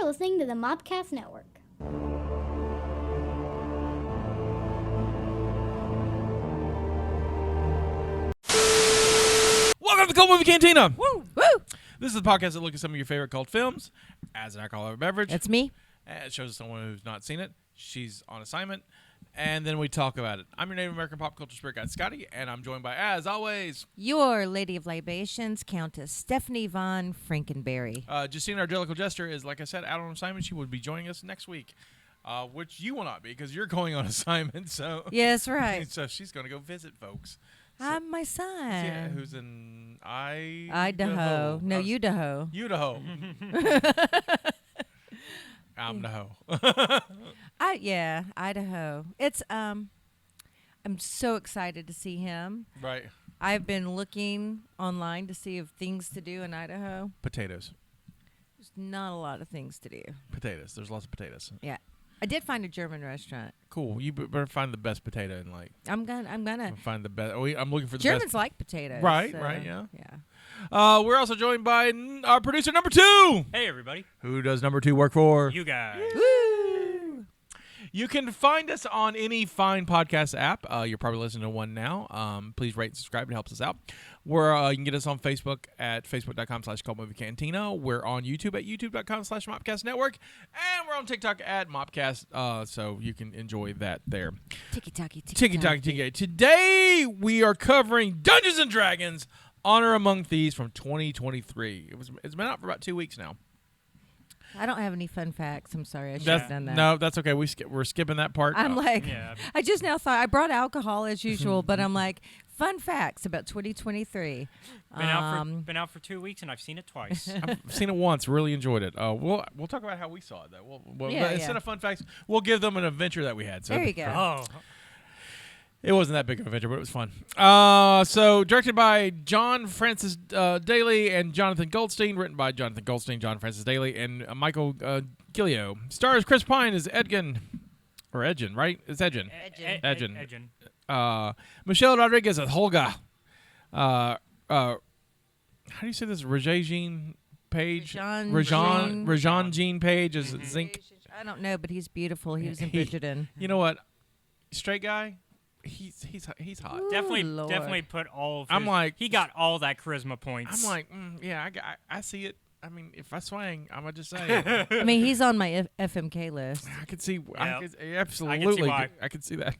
listening to the Mobcast Network. Welcome to the Cult Movie Cantina. Woo! Woo! This is the podcast that looks at some of your favorite cult films as an alcoholic beverage. That's me. It shows someone who's not seen it. She's on assignment. And then we talk about it. I'm your Native American pop culture spirit guide, Scotty, and I'm joined by, as always, Your Lady of Libations, Countess Stephanie von Frankenberry. Justine, our Jellicle Jester, is, like I said, out on assignment. She will be joining us next week, which you will not be because you're going on assignment. So Yes, right. So she's going to go visit folks. I'm my son. Yeah, who's in Idaho. No, Idaho. Idaho. Idaho. Idaho. It's I'm so excited to see him. Right. I've been looking online to see if things to do in Idaho. Potatoes. There's not a lot of things to do. Potatoes. There's lots of potatoes. Yeah. I did find a German restaurant. Cool. You better find the best potato and I'm gonna find the best. I'm looking for the Germans best. like potatoes. Right, so, right, yeah. Yeah. We're also joined by our producer number 2. Hey, everybody. Who does number 2 work for? You guys. Woo! You can find us on any fine podcast app. You're probably listening to one now. Please rate and subscribe. It helps us out. You can get us on Facebook at facebook.com/Cult Movie Cantina. We're on YouTube at youtube.com/Mopcast Network. And we're on TikTok at Mopcast, so you can enjoy that there. Tiki-taki. Tiki-taki. Today, we are covering Dungeons & Dragons Honor Among Thieves from 2023. It's been out for about 2 weeks now. I don't have any fun facts. I'm sorry. I should have done that. No, that's okay. We're skipping that part. I'm like, Yeah. I just now thought I brought alcohol as usual, but I'm like, fun facts about 2023. Been out for 2 weeks, and I've seen it twice. I've seen it once. Really enjoyed it. We'll talk about how we saw it, though. Instead of fun facts, we'll give them an adventure that we had. So There you go. Oh. it wasn't that big of an adventure, but it was fun. So directed by John Francis Daley and Jonathan Goldstein. Written by Jonathan Goldstein, John Francis Daley, and Michael Gillio. Stars Chris Pine as Edgin. Or Edgin, right? It's Edgin. Edgin. Michelle Rodriguez as Holga. How do you say this? Rege-Jean Page? Rege-Jean Page is Zinc. I don't know, but he's beautiful. He was in Bridgerton. You know what? Straight guy. He's hot. Ooh, Definitely put all of his, I'm like, he got all that charisma points. I'm like, yeah, I see it. I mean, if I swang, I'm gonna just say. I mean, he's on my FMK list. I could see. Yeah. Absolutely. I can see why. I can see that.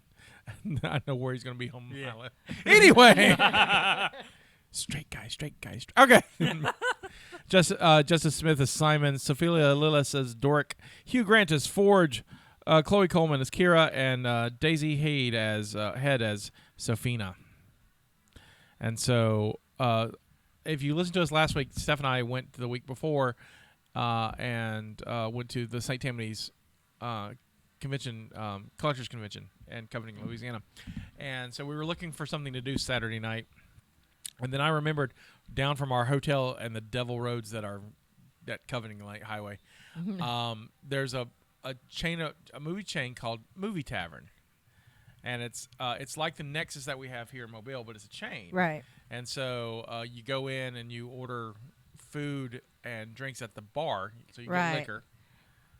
I know where he's gonna be home. Yeah. Anyway, straight guy. Okay. Justice Smith as Simon. Sophia Lillis as Doric. Hugh Grant as Forge. Chloe Coleman as Kira, and Daisy Haid as Head as Sophina. And so, if you listened to us last week, Steph and I went the week before and went to the St. Tammany's convention, collectors convention in Covington, Louisiana. And so we were looking for something to do Saturday night. And then I remembered down from our hotel and the devil roads that are that Covington Highway, there's a movie chain called Movie Tavern, and it's like the Nexus that we have here in Mobile, but it's a chain, Right. And so you go in and you order food and drinks at the bar, so you get liquor,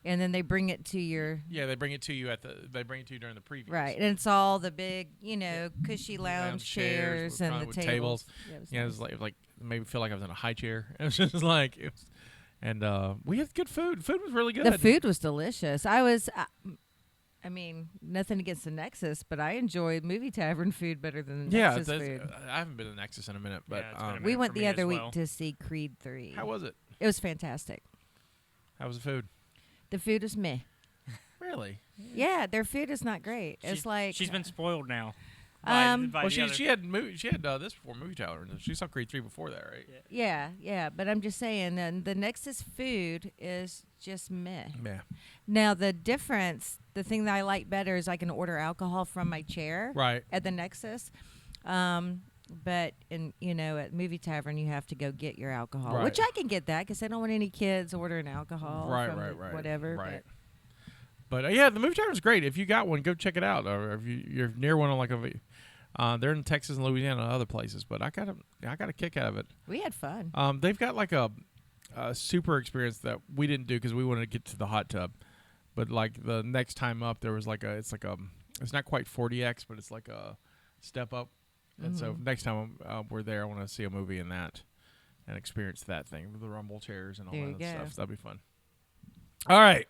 and then they bring it to your they bring it to you during the previews, right, and it's all the big cushy lounge chairs and the with tables. Yeah, it was like made me feel like I was in a high chair. It was just like it was. And we had good food. Food was really good. The food was delicious. I mean, nothing against the Nexus, but I enjoyed Movie Tavern food better than the Nexus food. I haven't been to Nexus in a minute, but Yeah, it's been a minute We went for the me other as week well. to see Creed 3. How was it? It was fantastic. How was the food? The food was meh. Really? Yeah, their food is not great. It's like she's been spoiled now. Um, by Well, the she had this before Movie Tower. She saw Creed 3 before that, right? Yeah, but I'm just saying, the Nexus food is just meh. Yeah. Now, the thing that I like better is I can order alcohol from my chair Right. at the Nexus. But at Movie Tavern, you have to go get your alcohol, Right. which I can get that because I don't want any kids ordering alcohol. Right, from right. Whatever. Right. But yeah, the Movie Tavern's great. If you got one, go check it out. Or if you're near one on like they're in Texas and Louisiana and other places. But I got a kick out of it. We had fun. They've got like a super experience that we didn't do because we wanted to get to the hot tub. But like the next time up, there was it's not quite 40X, but it's like a step up. And so next time we're there, I want to see a movie in that and experience that thing with the rumble chairs and all that stuff. So that'd be fun. All right.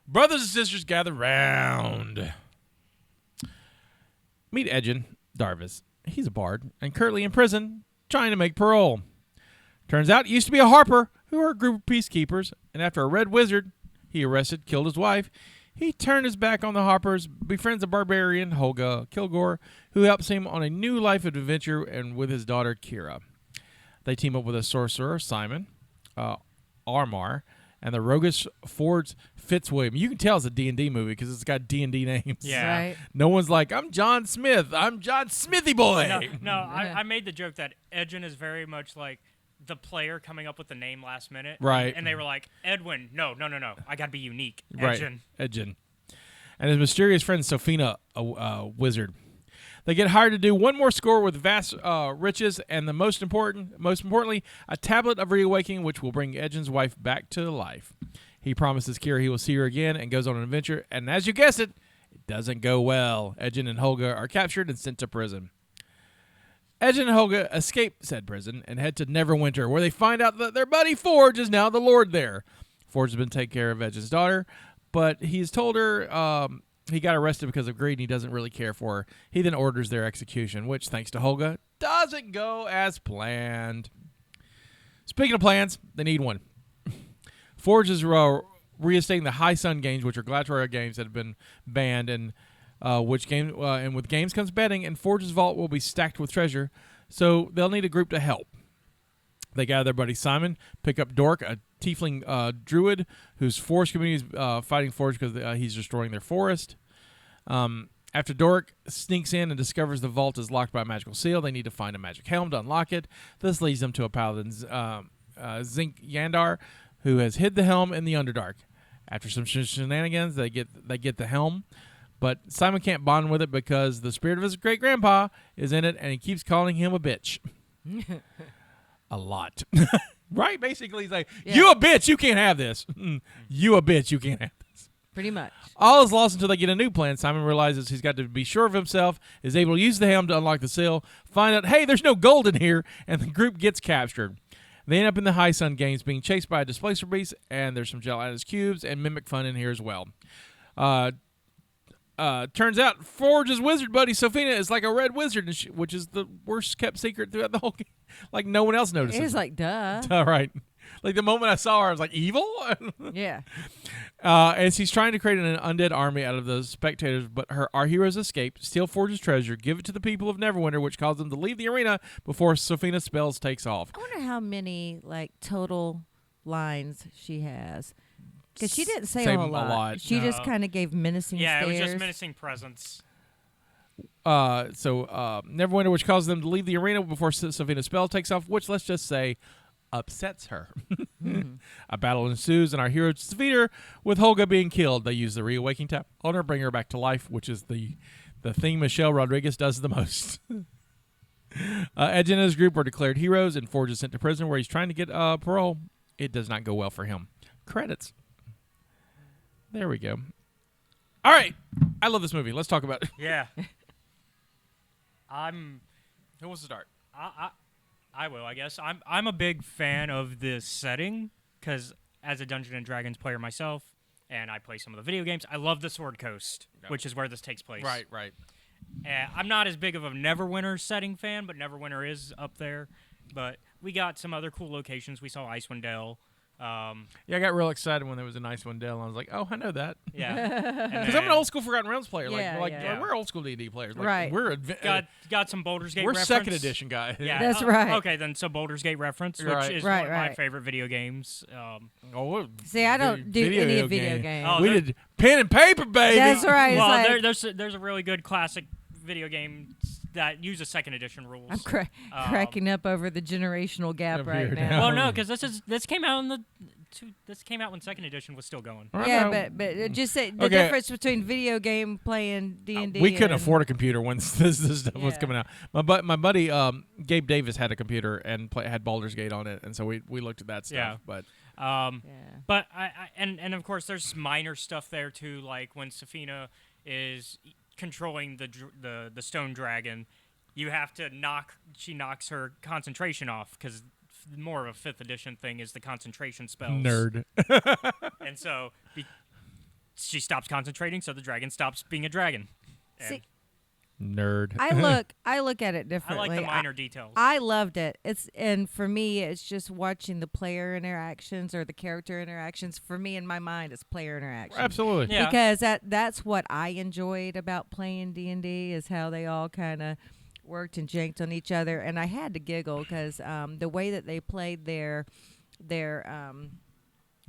Brothers and sisters gather round. Meet Edgin Darvis. He's a bard and currently in prison trying to make parole. Turns out he used to be a harper who were a group of peacekeepers, and after a red wizard he arrested, killed his wife, he turned his back on the harpers, befriends a barbarian, Holga Kilgore, who helps him on a new life of adventure and with his daughter, Kira. They team up with a sorcerer, Simon, Armar, and the roguish Forge Fitzwilliam. You can tell it's a D&D movie because it's got D&D names. Yeah. Right. No one's like, I'm John Smith. I'm John Smithy Boy. No, I made the joke that Edgin is very much like the player coming up with the name last minute. Right. And they were like, Edwin, no. I got to be unique. Right. Edgin. Edgin. And his mysterious friend, Sophina, a wizard. They get hired to do one more score with vast riches and the most importantly, a tablet of reawakening, which will bring Edgin's wife back to life. He promises Kira he will see her again and goes on an adventure. And as you guessed it doesn't go well. Edgin and Holga are captured and sent to prison. Edgin and Holga escape said prison and head to Neverwinter, where they find out that their buddy Forge is now the lord there. Forge has been taking care of Edgin's daughter, but he's told her he got arrested because of greed and he doesn't really care for her. He then orders their execution, which, thanks to Holga, doesn't go as planned. Speaking of plans, they need one. Forge is reinstating the High Sun games, which are gladiatorial games that have been banned, and and with games comes betting, and Forge's vault will be stacked with treasure, so they'll need a group to help. They gather their buddy Simon, pick up Dork, a tiefling druid whose forest community is fighting Forge because he's destroying their forest. After Dork sneaks in and discovers the vault is locked by a magical seal, they need to find a magic helm to unlock it. This leads them to a paladin, Zink Yandar, who has hid the helm in the Underdark. After some shenanigans, they get the helm. But Simon can't bond with it because the spirit of his great-grandpa is in it, and he keeps calling him a bitch. A lot. Right? Basically, he's like, you a bitch, you can't have this. You a bitch, you can't have this. Pretty much. All is lost until they get a new plan. Simon realizes he's got to be sure of himself, is able to use the helm to unlock the seal, find out, hey, there's no gold in here, and the group gets captured. They end up in the High Sun games being chased by a displacer beast, and there's some gelatinous cubes and mimic fun in here as well. Turns out Forge's wizard buddy Sophina is like a red wizard, which is the worst kept secret throughout the whole game. Like no one else notices. It's like, duh. All right. Like the moment I saw her, I was like, evil? Yeah. As he's trying to create an undead army out of the spectators, but our heroes escape, steal Forge's treasure, give it to the people of Neverwinter, which causes them to leave the arena before Sophina's spells takes off. I wonder how many total lines she has. Because she didn't say a whole lot. She just kind of gave menacing stares. Yeah, it was just menacing presence. Neverwinter, which causes them to leave the arena before Sophina's spell takes off, which, let's just say, upsets her. A battle ensues, and our hero defeat her, with Holga being killed. They use the reawakening tap on her, bring her back to life, which is the thing Michelle Rodriguez does the most. Edgin and his group are declared heroes, and Forge is sent to prison where he's trying to get parole. It does not go well for him. Credits. There we go. All right. I love this movie. Let's talk about it. Yeah. Who wants to start? I will, I guess. I'm a big fan of this setting because as a Dungeons and Dragons player myself, and I play some of the video games, I love the Sword Coast, which is where this takes place. Right. I'm not as big of a Neverwinter setting fan, but Neverwinter is up there. But we got some other cool locations. We saw Icewind Dale. I got real excited when there was a Icewind Dale, and I was like, "Oh, I know that." Yeah, because I'm an old school Forgotten Realms player. Yeah, we're old school D&D players. Like, right. We're got some Baldur's Gate. We're reference. second edition guys. Yeah, that's right. Okay, then so Baldur's Gate reference, which is one of my favorite video games. See, I don't do any video games. We did pen and paper, baby. That's right. Well, there's a really good classic video game that use a second edition rules. I'm cracking up over the generational gap right now. Well, no, because this came out in the This came out when second edition was still going. Yeah, but just say the difference between video game playing D&D. We couldn't afford a computer when this stuff was coming out. My buddy Gabe Davis had a computer and had Baldur's Gate on it, and so we looked at that stuff. Yeah. But but and of course there's minor stuff there too, like when Safina is controlling the stone dragon, you have to she knocks her concentration off because more of a 5th edition thing is the concentration spells. Nerd. And so she stops concentrating, so the dragon stops being a dragon. See, nerd. I look at it I differently. like the minor details. I loved it. And for me, it's just watching the player interactions or the character interactions. For me, in my mind, it's player interactions. Absolutely. Yeah. Because that's what I enjoyed about playing D&D is how they all kind of worked and janked on each other, and I had to giggle because the way that they played their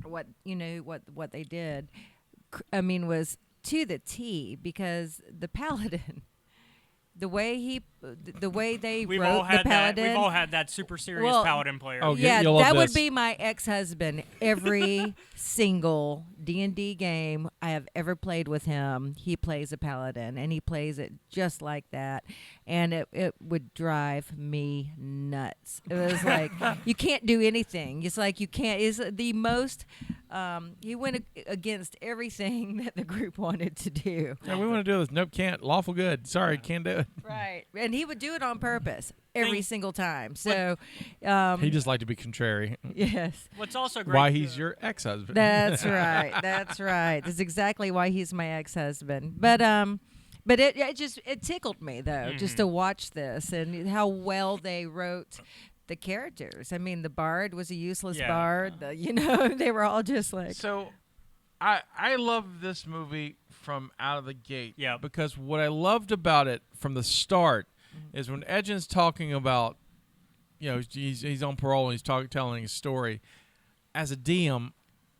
what they did, I mean, was to the T, because the paladin, the way they We've wrote all had the paladin, that. We've all had that super serious paladin player. Oh, yeah, you'll love that would this. be my ex-husband. Every single D&D game I have ever played with him, he plays a paladin, and he plays it just like that. And it would drive me nuts. It was like, you can't do anything. It's like you can't. Is the most. He went against everything that the group wanted to do. Yeah, we want to do this. Nope, can't. Lawful good. Sorry, can't do it. Right, and he would do it on purpose every single time. So He just liked to be contrary. yes. What's also great. Why he's your ex-husband. That's right. That's right. That's exactly why he's my ex-husband. But it tickled me though, just to watch this and how well they wrote the characters. I mean, the bard was a useless bard. They were all just like. So, I love this movie from out of the gate. Yeah. Because what I loved about it from the start is when Edgin's talking about, he's on parole and he's telling his story. As a DM,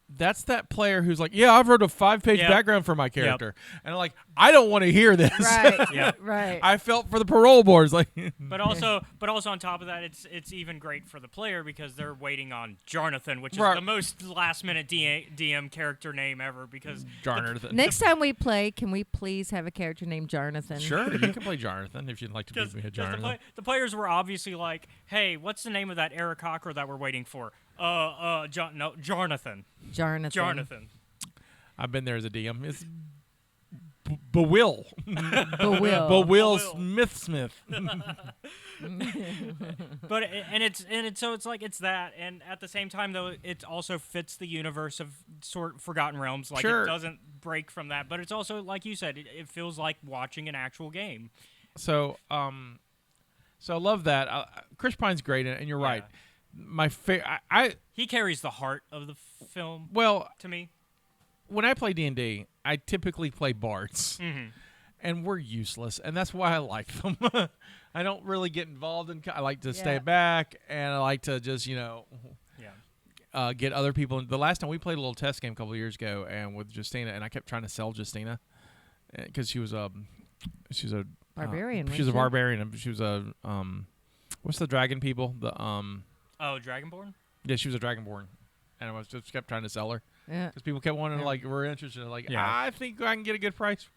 that's that player who's like, yeah, I've wrote a 5-page background for my character. And I'm like, I don't want to hear this. Right. Right. I felt for the parole boards. Like, But also on top of that, it's even great for the player because they're waiting on Jarnathan, which is the most last-minute DM character name ever. Because Jarnathan. Next time we play, can we please have a character named Jarnathan? Sure, you can play Jarnathan if you'd like to be a Jarnathan. The players were obviously like, hey, what's the name of that Aarakocra that we're waiting for? Jarnathan. Jarnathan. I've been there as a DM. It's Bewill. Bewill. Smith. But it's that, and at the same time though, it also fits the universe of Forgotten Realms. Like Sure. It doesn't break from that, but it's also like you said, it feels like watching an actual game. So I love that. Chris Pine's great, and you're right. My he carries the heart of the film. Well, to me, when I play D&D, I typically play bards, and we're useless, and that's why I like them. I don't really get involved in. I like to stay back, and I like to just get other people. The last time we played a little test game a couple of years ago, and with Justina, and I kept trying to sell Justina because she's a barbarian. She's a barbarian, and she was a what's the dragon people? Dragonborn? Yeah, she was a Dragonborn, and I just kept trying to sell her. Yeah, because people kept wanting to were interested. I think I can get a good price.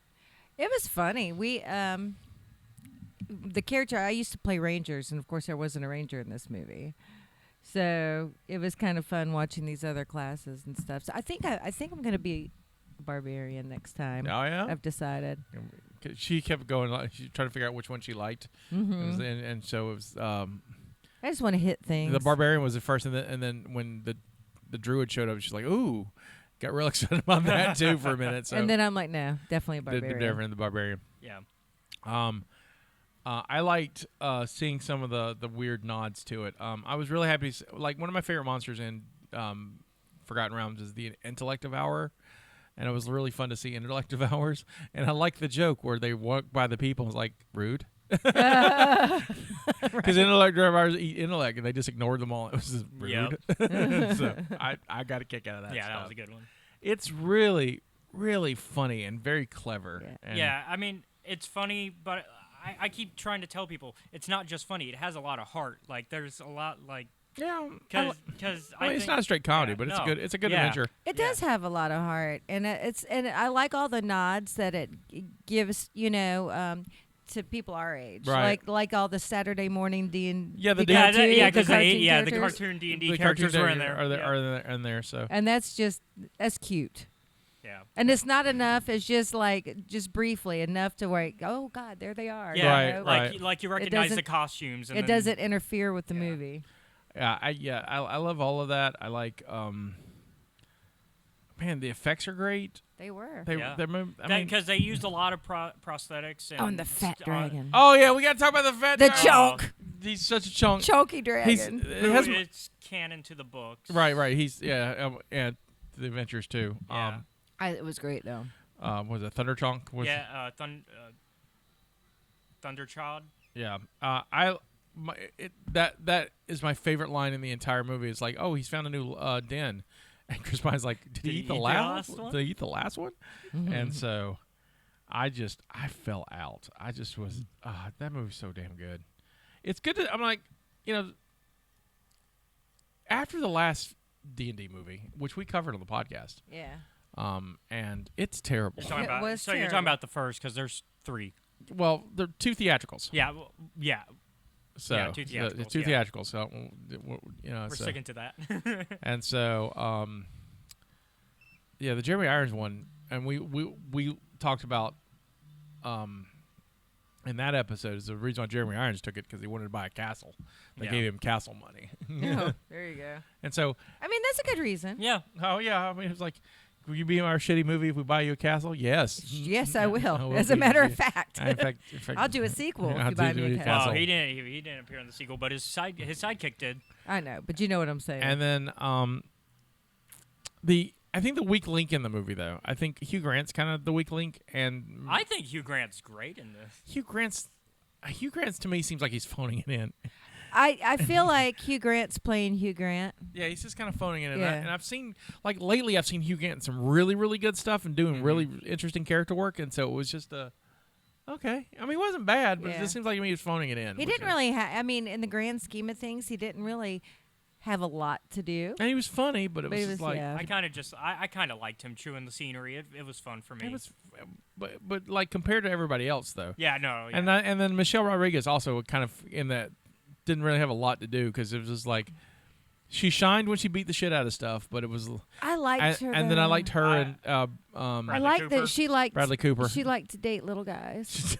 It was funny. We the character I used to play Rangers, and of course there wasn't a ranger in this movie, so it was kind of fun watching these other classes and stuff. So I think I'm going to be a barbarian next time. Oh yeah, I've decided. She kept going. She tried to figure out which one she liked, and so it was. I just want to hit things. The barbarian was the first, and then when the druid showed up, she's like, "Ooh," got real excited about that too for a minute. So and then I'm like, "No, definitely a barbarian." The barbarian. Yeah. I liked seeing some of the weird nods to it. I was really happy. Like one of my favorite monsters in Forgotten Realms is the intellect devourer. And it was really fun to see intellect devourers. And I like the joke where they walk by the people and was like, rude. Because intellect devourers eat intellect, and they just ignored them all. It was just rude. Yep. So I got a kick out of that stuff. That was a good one. It's really, really funny and very clever. Yeah, I mean, it's funny, but I keep trying to tell people it's not just funny. It has a lot of heart. Like, there's a lot, like, Yeah, Because I mean, it's not a straight comedy, but it's no. a good. It's a good Yeah. adventure. It does have a lot of heart, and I like all the nods that it gives. To people our age, Right. like all the Saturday morning Yeah, the cartoon, because the the characters. cartoon D&D The characters cartoon were in there. are there. So And that's cute. Yeah. And it's not enough. It's just briefly enough to where, oh God, there they are. Yeah, Right, like like you recognize the doesn't- costumes. And It then, doesn't interfere with the movie. I love all of that. I like. Man, the effects are great. They were. because they used a lot of prosthetics. And And the fat dragon. Oh yeah, we gotta talk about the fat. The dragon. chunk. He's such a chunk. Chunky dragon. It's canon to the books. Right. He's and the Adventures too. Yeah. It was great though. Was it Thunder Chunk? Thunderchild. Yeah. That is my favorite line in the entire movie. It's like, oh, he's found a new den, and Chris Pine's like, did he eat the last one? Did he eat the last one? Mm-hmm. And so, I fell out. I just was. That movie's so damn good. It's good to. I'm like, after the last D&D movie, which we covered on the podcast. Yeah. And it's terrible. You're talking It about, was so you're talking terrible. about the first because there's 3. Well, they're 2 theatricals. Yeah. So Yeah, 2 theatricals, it's 2 yeah. theatricals. So We're sticking to that. And so, the Jeremy Irons one, and we talked about, in that episode, is the reason why Jeremy Irons took it because he wanted to buy a castle. They Yeah. gave him castle money. Oh, there you go. And so, I mean, that's a good reason. Yeah. oh yeah, I mean, it was like, will you be in our shitty movie if we buy you a castle? Yes. Yes, I will. I will As a be. matter of fact. In fact, I'll do a sequel I'll if you buy do me a a castle. castle. Well, he didn't appear in the sequel, but his sidekick did. I know, but you know what I'm saying. And then I think the weak link in the movie, though, I think Hugh Grant's kind of the weak link, and I think Hugh Grant's great in this. Hugh Grant's to me seems like he's phoning it in. I feel like Hugh Grant's playing Hugh Grant. Yeah, he's just kind of phoning it in. Yeah. And I've seen, like, lately I've seen Hugh Grant in some really, really good stuff and doing really interesting character work, and so it was just okay. I mean, it wasn't bad, but it Yeah. just seems like he was phoning it in. He didn't really I mean, in the grand scheme of things, he didn't really have a lot to do. And he was funny, but it was just like... yeah. I kind of liked him chewing the scenery. It was fun for me. It was, but like, compared to everybody else, though. Yeah, no. Yeah. And then Michelle Rodriguez also kind of in that didn't really have a lot to do because it was just like she shined when she beat the shit out of stuff, but it was I liked her. and then I though. liked her and I Bradley liked Cooper. that she liked Bradley Cooper. She liked to date little guys.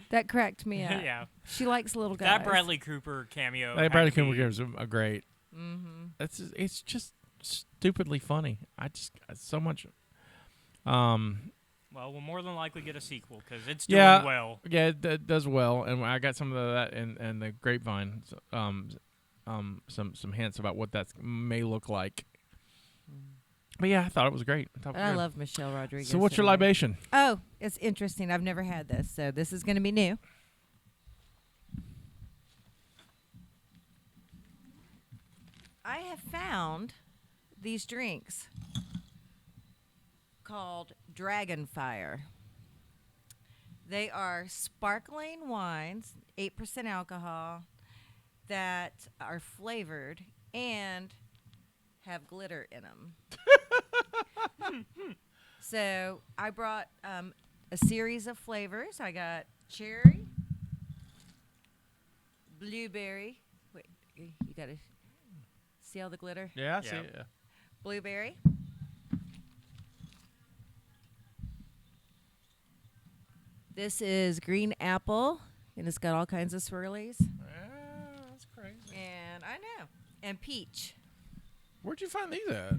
That cracked me up. yeah. She likes little guys. That Bradley Cooper cameo. That had Bradley to be- Cooper gives him a great. Mm-hmm. It's just stupidly funny. So much. Well, we'll more than likely get a sequel because it's Yeah. doing well. Yeah, it does well, and I got some of that in the grapevine. Some hints about what that may look like. But yeah, I thought it was great. I love Michelle Rodriguez. So what's your anyway. libation? Oh, it's interesting. I've never had this, so this is going to be new. I have found these drinks called Dragonfire. They are sparkling wines, 8% alcohol, that are flavored and have glitter in them. So I brought a series of flavors. I got cherry, blueberry. Wait, you got to see all the glitter? Yeah, I see Yeah. it. Yeah. Blueberry. This is green apple, and it's got all kinds of swirlies. That's crazy. And I know. And peach. Where'd you find these at?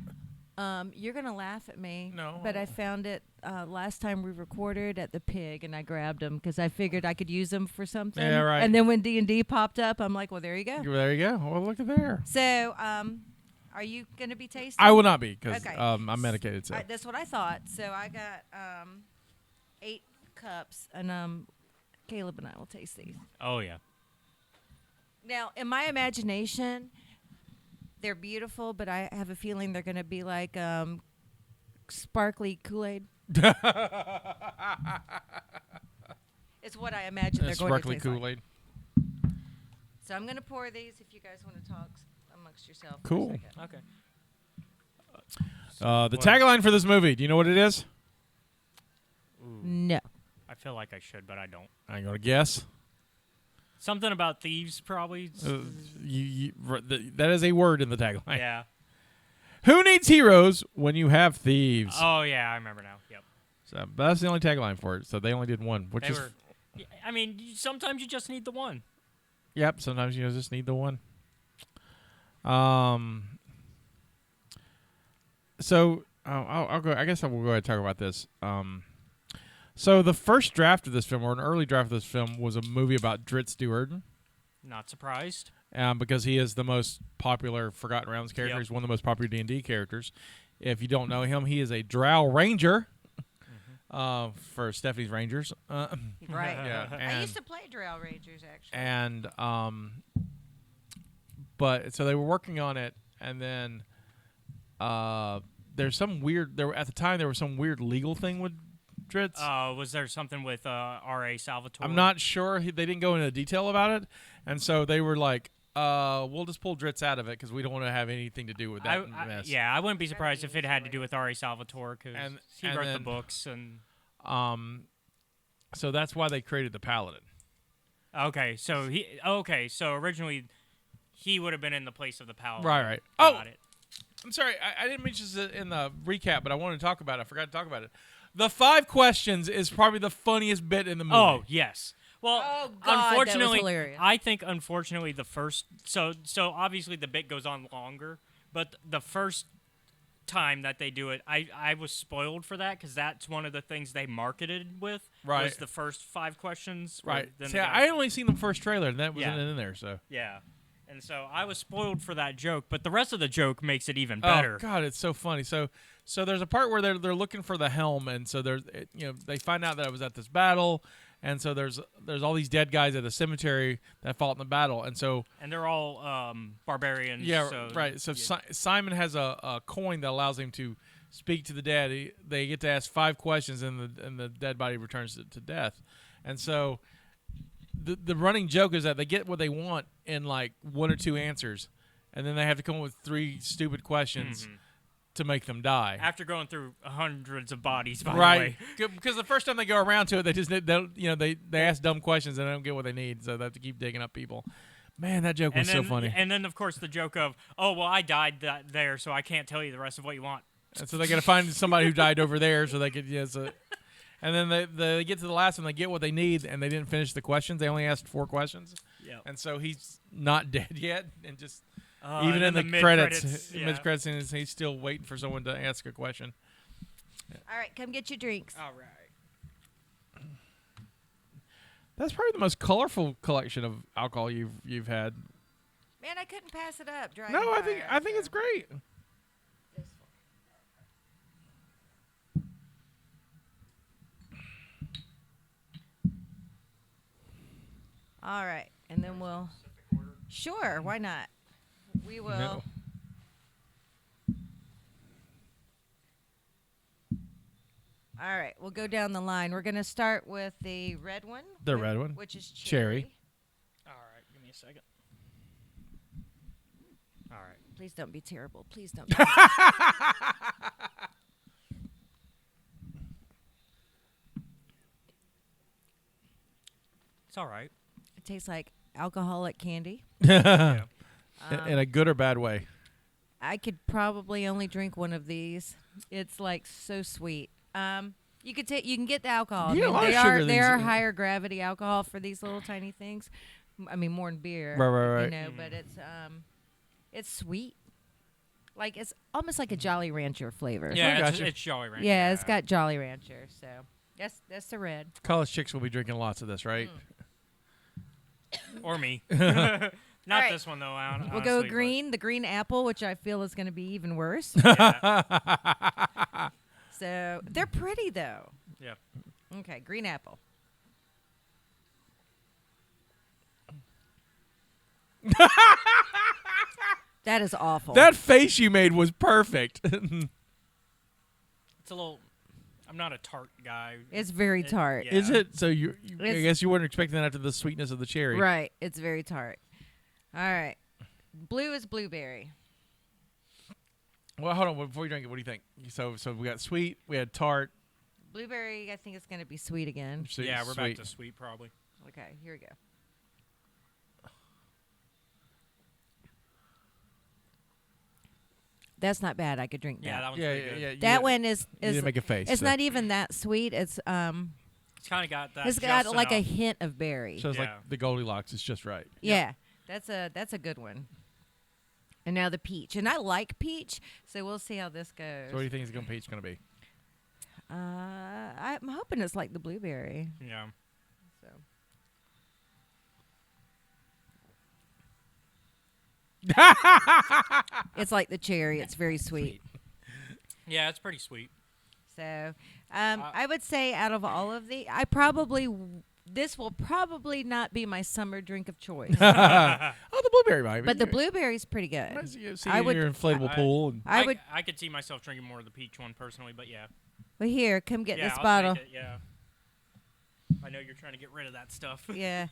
You're gonna laugh at me. No. But I found it last time we recorded at the Pig, and I grabbed them because I figured I could use them for something. Yeah, right. And then when D&D popped up, I'm like, well, there you go. There you go. Well, look at there. So, are you gonna be tasting? I will not be because Okay. I'm medicated. So. That's what I thought. So I got 8 cups, and Caleb and I will taste these. Oh yeah. Now, in my imagination, they're beautiful, but I have a feeling they're going to be like sparkly Kool-Aid. It's what I imagine they're going to Sparkly taste like. Kool-Aid. So I'm going to pour these if you guys want to talk amongst yourself. Cool. For a second. Okay. The tagline for this movie. Do you know what it is? Ooh, No. I feel like I should, but I don't. I'm gonna guess. Something about thieves, probably. That is a word in the tagline. Yeah. Who needs heroes when you have thieves? Oh yeah, I remember now. Yep. So that's the only tagline for it. So they only did one, which They is were. I mean, sometimes you just need the one. yep. Sometimes you just need the one. So I'll go. I guess I will go ahead and talk about this. So the first draft of this film, or an early draft of this film, was a movie about Dritz Stewart. Not surprised. Because he is the most popular Forgotten Realms character. Yep. He's one of the most popular D&D characters. If you don't know him, he is a Drow Ranger for Stephanie's Rangers. Right. Yeah, I and- used to play Drow Rangers, actually. And but so they were working on it, and then there's some weird. At the time there was some weird legal thing with Dritz. Was there something with R.A. Salvatore? I'm not sure. They didn't go into detail about it, and so they were like, "We'll just pull Dritz out of it because we don't want to have anything to do with that mess." Yeah, I wouldn't be surprised if it had to do with R.A. Salvatore because he and wrote the then- books and. So that's why they created the Paladin. Okay, so so originally he would have been in the place of the Paladin. Right. Got it. I'm sorry, I didn't mention this in the recap, but I wanted to talk about it. I forgot to talk about it. The 5 questions is probably the funniest bit in the movie. Oh yes. Well, Oh, God, that was unfortunately, hilarious. I think unfortunately the first so obviously the bit goes on longer, but the first time that they do it, I was spoiled for that because that's one of the things they marketed with. Right. Was the first 5 questions. where Right. then See, the guy- I only seen the first trailer, and that wasn't Yeah. in there, so. Yeah. And so I was spoiled for that joke, but the rest of the joke makes it even better. Oh God, it's so funny. So there's a part where they're looking for the helm, and so they find out that it was at this battle, and so there's all these dead guys at a cemetery that fought in the battle, and so And they're all barbarians. yeah, so, right. So yeah. Simon has a coin that allows him to speak to the dead. They get to ask 5 questions, and the dead body returns to death, and so. The running joke is that they get what they want in like 1 or 2 answers, and then they have to come up with 3 stupid questions to make them die. After going through hundreds of bodies, by Right, the way. because the first time they go around to it, they ask dumb questions and they don't get what they need, so they have to keep digging up people. Man, that joke was so funny. And then, of course, the joke of, oh, well, I died there, so I can't tell you the rest of what you want. And so they got to find somebody who died over there, so they could and then they get to the last one, they get what they need, and they didn't finish the questions. They only asked 4 questions, Yep. and so he's not dead yet, and just. and Even in then the credits, yeah. mid-credits, scenes, he's still waiting for someone to ask a question. All right, come get your drinks. All right. That's probably the most colorful collection of alcohol you've had. Man, I couldn't pass it up. Dragon No, I Fire, think so. it's great. This one. All right, and then we'll. Sure, why not? We will. No. All right, we'll go down the line. We're going to start with the red one. The red one. Which is Cherry. cherry. All right. Give me a second. All right. Please don't be terrible. Please don't be It's all right. It tastes like alcoholic candy. Yeah. In a good or bad way. I could probably only drink one of these. It's like so sweet. You can get the alcohol. You get a lot of they sugar are things. higher gravity alcohol for these little tiny things. I mean more than beer. Right. You know, but it's sweet. Like it's almost like a Jolly Rancher flavor. Yeah, gotcha. it's Jolly Rancher. Yeah, it's got Jolly Rancher. So that's the red. College chicks will be drinking lots of this, right? Or me. Not right. this one, though. We'll go green, the green apple, which I feel is going to be even worse. Yeah. So they're pretty though. Yeah. Okay, green apple. That is awful. That face you made was perfect. It's a little. I'm not a tart guy. It's very It- yeah. yeah. Is it? So I It's- guess you weren't expecting that after the sweetness of the cherry. Right. It's very tart. All right. Blue is blueberry. Well, hold on. Before you drink it, what do you think? So we got sweet. We had tart. Blueberry, I think it's going to be sweet again. Sweet, Yeah, we're sweet. back to sweet probably. Okay, here we go. That's not bad. I could drink that. Yeah, that one's Yeah, pretty yeah, good. yeah. That one is You didn't make a face. it's so. not even that sweet. It's It's kind of got that. it's got just like a enough. hint of berry. So it's Yeah. like the Goldilocks. It's just right. Yeah, that's a good one. And now the peach, and I like peach, so we'll see how this goes. So what do you think is peach going to be? I'm hoping it's like the blueberry. Yeah. So it's like the cherry. It's very sweet. Yeah, it's pretty sweet. So I would say out of all of this will probably not be my summer drink of choice. Oh, the blueberry might be. But the blueberry's pretty good. Nice to see I in would- your inflatable I- pool. And I could see myself drinking more of the peach one personally, but yeah. Well, here, come get yeah, this I'll bottle. take it, yeah. I know you're trying to get rid of that stuff. Yeah,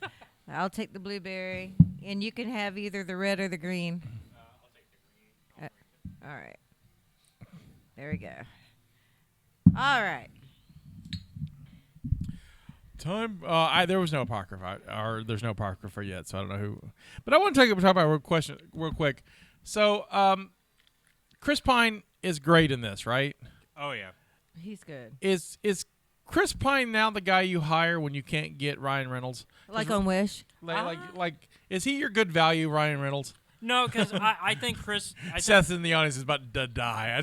I'll take the blueberry, and you can have either the red or the green. I'll take the green. All right. There we go. All right. time. There was no apocrypha, or there's no apocrypha yet, so I don't know who. But I want to talk about a question real quick. So, Chris Pine is great in this, right? Oh yeah. He's good. Is Chris Pine now the guy you hire when you can't get Ryan Reynolds? Like on Wish? Like, is he your good value, Ryan Reynolds? No, because I think Chris. Seth in the audience is about to die.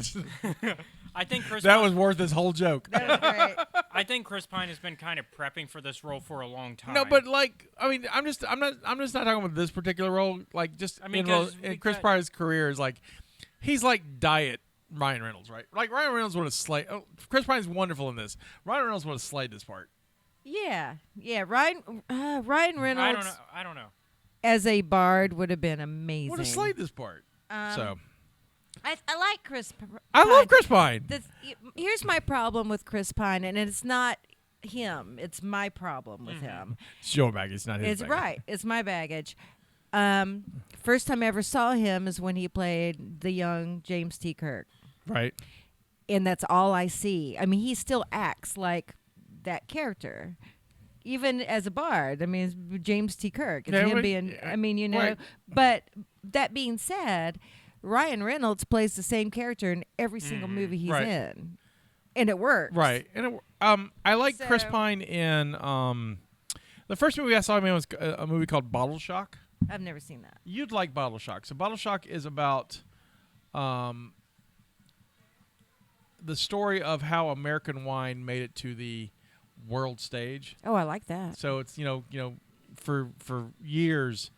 I think Chris. That was worth this whole joke. That was great. I think Chris Pine has been kind of prepping for this role for a long time. No, but like, I mean, I'm just not talking about this particular role. Like, just I mean, in Chris Pine's career is like, he's like diet Ryan Reynolds, right? Like Ryan Reynolds would have slayed. Oh, Chris Pine's wonderful in this. Ryan Reynolds would have slayed this part. Yeah. Ryan Reynolds I don't know. as a bard would have been amazing. Would have slayed this part. So I like Chris Pine. I love Chris Pine. Here's my problem with Chris Pine, and it's not him. It's my problem with him. It's your baggage, it's not his. It's baggage. right. It's my baggage. First time I ever saw him is when he played the young James T. Kirk. Right. And that's all I see. I mean, he still acts like that character. Even as a bard, I mean, it's James T. Kirk. It's Yeah, him well, being, I mean, you know. right. But that being said, Ryan Reynolds plays the same character in every single movie he's Right. in. And it works. Right. And I like Chris So- Pine in the first movie I saw him in was a movie called Bottle Shock. I've never seen that. You'd like Bottle Shock. So Bottle Shock is about the story of how American wine made it to the world stage. Oh, I like that. So it's for years,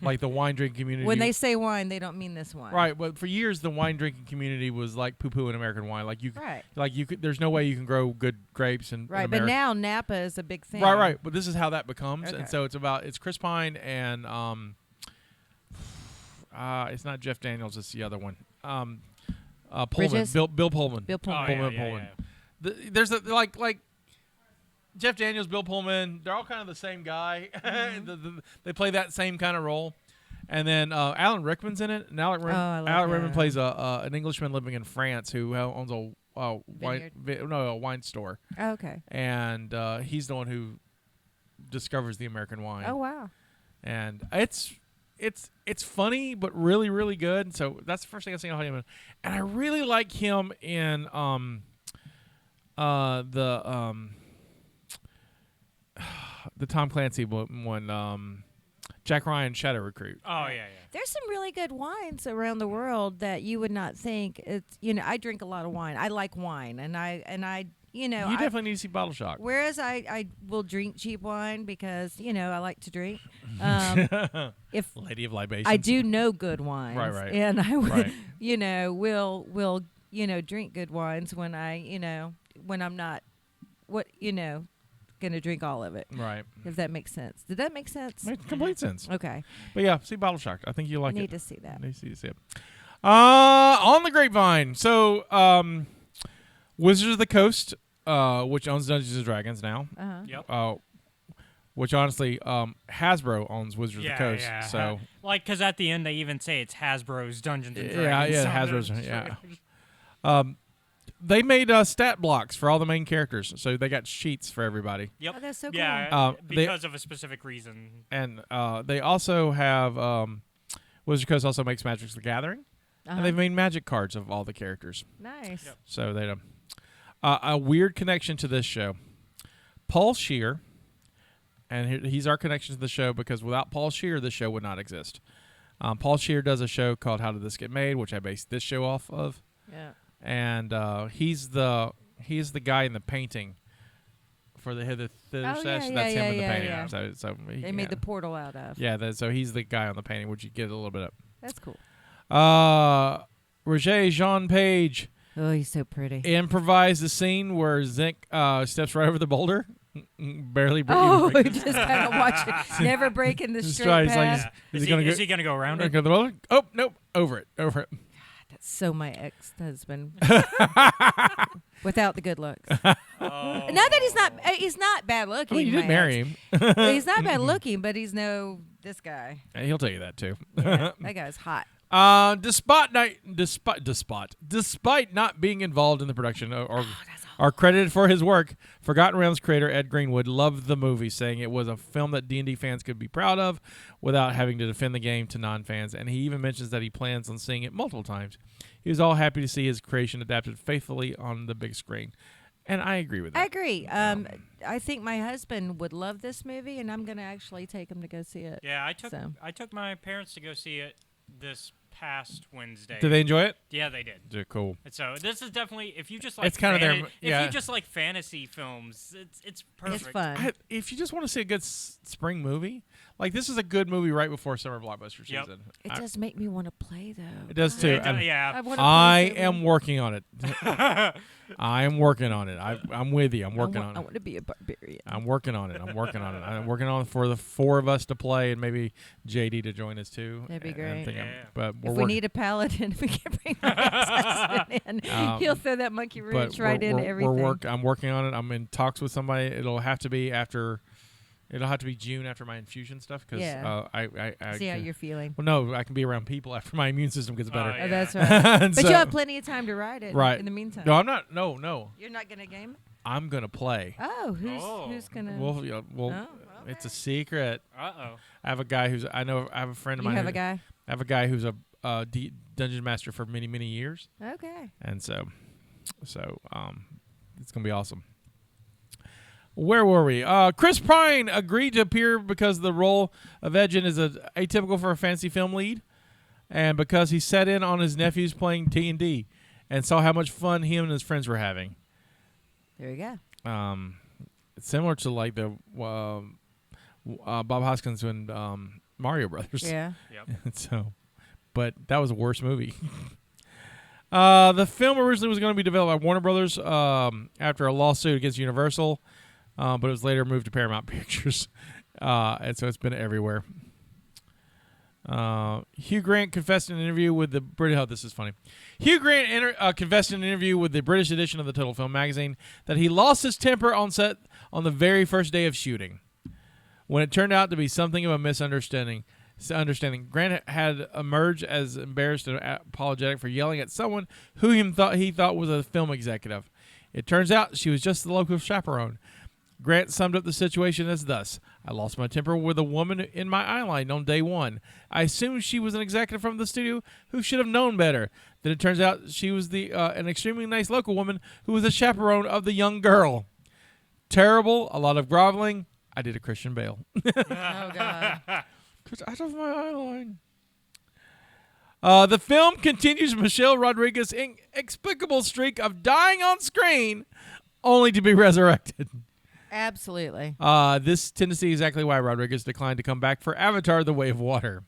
like the wine drinking community. When they say wine, they don't mean this wine. right, but for years the wine drinking community was like poo-pooing American wine. Like you could. There's no way you can grow good grapes in Right, in but America. now Napa is a big thing. Right. But this is how that becomes, Okay. and so it's Chris Pine and it's not Jeff Daniels, it's the other one. Pullman, Bridges? Bill Pullman. Bill Pullman. Pullman. There's like Jeff Daniels, Bill Pullman. They're all kind of the same guy. They play that same kind of role. And then Alan Rickman's in it. And I love Alan Rickman that. plays an Englishman living in France who owns a wine store. Oh, okay. And he's the one who discovers the American wine. Oh, wow. And it's funny but really, really good. So that's the first thing I seen him in. And I really like him in the Tom Clancy one, Jack Ryan Shadow Recruit. Oh yeah. There's some really good wines around the world that you would not think. It's I drink a lot of wine. I like wine, and I You definitely need to see Bottle Shock. Whereas I will drink cheap wine because I like to drink. If Lady of Libations. I do know good wines, Right. and I would, Right. will drink good wines when when I'm not gonna drink all of it. Right. If that makes sense. Did that make sense? Makes complete sense. Okay. But yeah, see Bottle Shock. I think you like I need it. to see that. I need to see it. On the Grapevine. So, Wizards of the Coast, which owns Dungeons and Dragons now. Uh-huh. Yep. which honestly, Hasbro owns Wizards of the Coast. Yeah. So Like, because at the end they even say it's Hasbro's Dungeons and yeah, Dragons. Hasbro's, yeah. They made stat blocks for all the main characters, so they got sheets for everybody. Yep. Oh, that's so cool. Yeah, They- because of a specific reason. And they also have Wizards of the Coast also makes Magic the Gathering, and they've made Magic cards of all the characters. Nice. Yep. So they a weird connection to this show. Paul Scheer, and he's our connection to the show because without Paul Scheer, this show would not exist. Paul Scheer does a show called How Did This Get Made, which I based this show off of. Yeah. And he's the guy in the painting for the theater session. That's him in the painting. yeah. So They made the portal out of. Yeah, so he's the guy on the painting, which you get a little bit of. That's cool. Rege-Jean Page Oh, he's so pretty. improvised the scene where Zinc steps right over the boulder, barely breaking. Oh, we just kind of watch it. Never breaking the Just straight try, he's like, path. Is Is he gonna go around it? go the boulder? Oh, nope, over it. That's so my ex-husband. Without the good looks. Oh. Not that he's not bad looking. I mean, you my did marry him. ex. He's not bad looking, but he's this guy. And he'll tell you that too. Yeah, that guy's hot. Despite not being involved in the production or credited for his work, Forgotten Realms creator Ed Greenwood loved the movie, saying it was a film that D&D fans could be proud of without having to defend the game to non-fans, and he even mentions that he plans on seeing it multiple times. He was all happy to see his creation adapted faithfully on the big screen, and I agree with that. I agree. I think my husband would love this movie, and I'm going to actually take him to go see it. Yeah, I took my parents to go see it this past Wednesday. Did they enjoy it? Yeah, they did. They're cool. And so this is definitely, if you just like It's kind of their- if yeah. you just like fantasy films, it's perfect. It's fun. If you just want to see a good spring movie, like this is a good movie right before summer blockbuster Yep. season. It does make me want to play, though. It does too. Yeah, And yeah. wanna play I so am bad. working on it. I am working on it. I'm with you. I'm working on I it. want to be a barbarian. I'm working on it. I'm working on it. I'm working on it for the four of us to play and maybe JD to join us too. That'd be And great. think Yeah. but we're If we working. need a paladin, we can bring my ex-husband in. He'll throw that monkey but wrench right into everything. I'm working on it. I'm in talks with somebody. It'll have to be June after my infusion stuff because Yeah. I See how you're feeling. Well, no, I can be around people after my immune system gets better. yeah. Oh, that's right. And But so- you have plenty of time to ride it. Right. In the meantime. No, I'm not. No. You're not gonna game it? I'm gonna play. Oh, who's gonna? Well, Oh, it's a secret. Uh-oh. I have a guy I have a friend of you mine. have a guy. I have a guy who's a dungeon master for many, many years, Okay. and so it's gonna be awesome. Where were we? Chris Pine agreed to appear because the role of Rege-Jean is atypical for a fantasy film lead, and because he sat in on his nephews playing D&D and saw how much fun him and his friends were having. There you go. It's similar to like the Bob Hoskins in Mario Brothers. Yeah. Yep. So, but that was a worse movie. The film originally was going to be developed by Warner Brothers after a lawsuit against Universal, but it was later moved to Paramount Pictures, and so it's been everywhere. Hugh Grant confessed in an interview with the British. Oh, this is funny. Hugh Grant confessed in an interview with the British edition of the Total Film magazine that he lost his temper on set on the very first day of shooting, when it turned out to be something of a misunderstanding. Grant had emerged as embarrassed and apologetic for yelling at someone who he thought was a film executive. It turns out she was just the local chaperone. Grant summed up the situation as thus: I lost my temper with a woman in my eyeline on day one. I assumed she was an executive from the studio who should have known better. Then it turns out she was an extremely nice local woman who was a chaperone of the young girl. Terrible, a lot of groveling. I did a Christian Bale. Oh God. Out of my eyeline. The film continues Michelle Rodriguez's inexplicable streak of dying on screen, only to be resurrected. Absolutely. This tendency is exactly why Rodriguez declined to come back for Avatar: The Way of Water.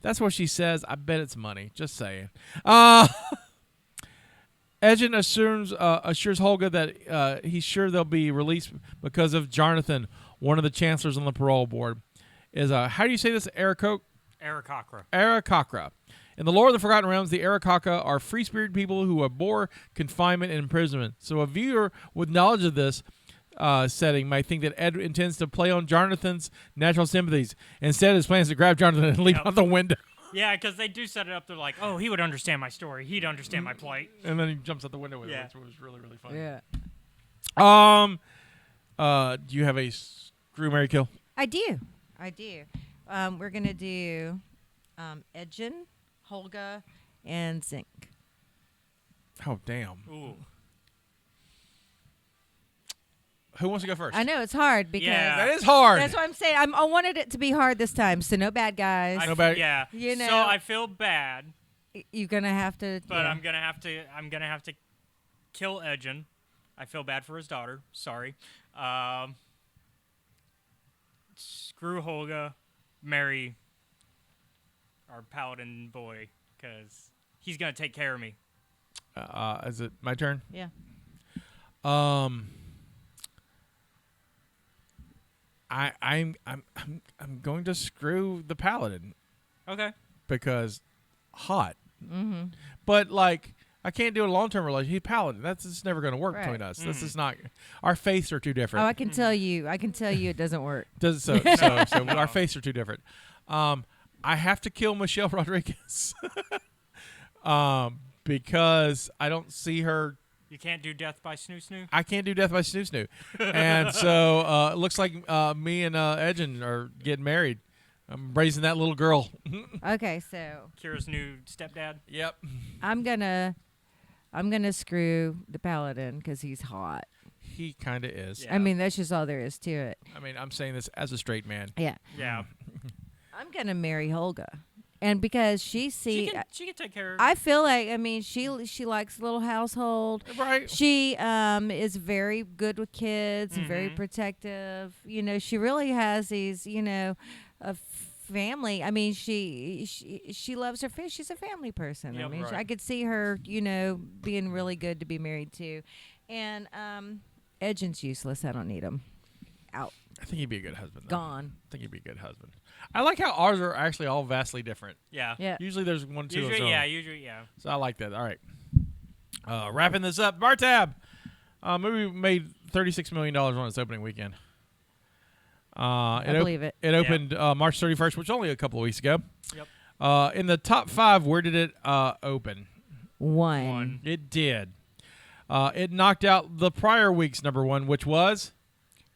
That's what she says. I bet it's money. Just saying. Rege-Jean assures Holga that he's sure they'll be released because of Jonathan, one of the chancellors on the parole board. How do you say this? Aarakocra. Aarakocra. In the lore of the Forgotten Realms, the Aarakocra are free-spirited people who abhor confinement and imprisonment. So a viewer with knowledge of this setting might think that Ed intends to play on Jonathan's natural sympathies. Instead, his plan is to grab Jonathan and leap out the window. Yeah, because they do set it up. They're like, oh, he would understand my story. He'd understand my plight. And then he jumps out the window with it, which was really, really funny. Yeah. Do you have a screw, marry, kill? I do. We're going to do Edgen, Holga, and Zink. Oh, damn. Ooh. Who wants to go first? I know it's hard because That is hard. that's what I'm saying. I wanted it to be hard this time, so no bad guys. Yeah. You know. So I feel bad, You're gonna have to. but yeah. I'm gonna have to kill Edgen. I feel bad for his daughter. Sorry. Screw Holga, marry our paladin boy, because he's gonna take care of me. Is it my turn? Yeah. I'm going to screw the paladin Okay. because hot. Mm-hmm. But like I can't do a long-term relationship. He's paladin. That's just never going to work between us. This is not. Our faiths are too different. Oh, I can tell you. It doesn't work. So our faiths are too different. I have to kill Michelle Rodriguez because I don't see her. You can't do death by snoo. I can't do death by snoo. And so it looks like me and Edgen are getting married. I'm raising that little girl. Okay, so Kira's new stepdad. Yep. I'm gonna screw the paladin because he's hot. He kind of is. Yeah. I mean, that's just all there is to it. I mean, I'm saying this as a straight man. Yeah. Yeah. I'm gonna marry Holga, and because she She can take care of I feel like she likes a little household. Right. She is very good with kids and very Mhm. protective. You know, she really has these, a family. I mean, she loves her fish. She's a family person. I Yep. mean, Right. I could see her, being really good to be married to. And Edgen's useless. I don't need him. Out. I think he'd be a good husband. Though. Gone. I think he'd be a good husband. I like how ours are actually all vastly different. Yeah. Yeah. Usually there's one, two. Usually, or so. usually. So I like that. All right. Wrapping this up. Bar tab. Movie made $36 million on its opening weekend. I believe it. It opened March 31st, which was only a couple of weeks ago. Yep. In the top 5, where did it open? One. It did. It knocked out the prior week's number 1, which was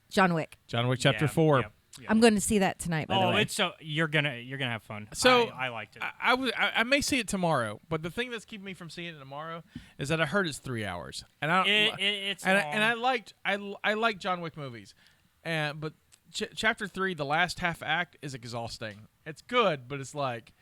John Wick. John Wick Chapter 4. Yep. I'm going to see that tonight, by the way. It's so you're gonna have fun. So I liked it. I may see it tomorrow, but the thing that's keeping me from seeing it tomorrow is that I heard it's 3 hours, and I don't. It's and long. I like John Wick movies, but Chapter 3, the last half act, is exhausting. It's good, but it's like.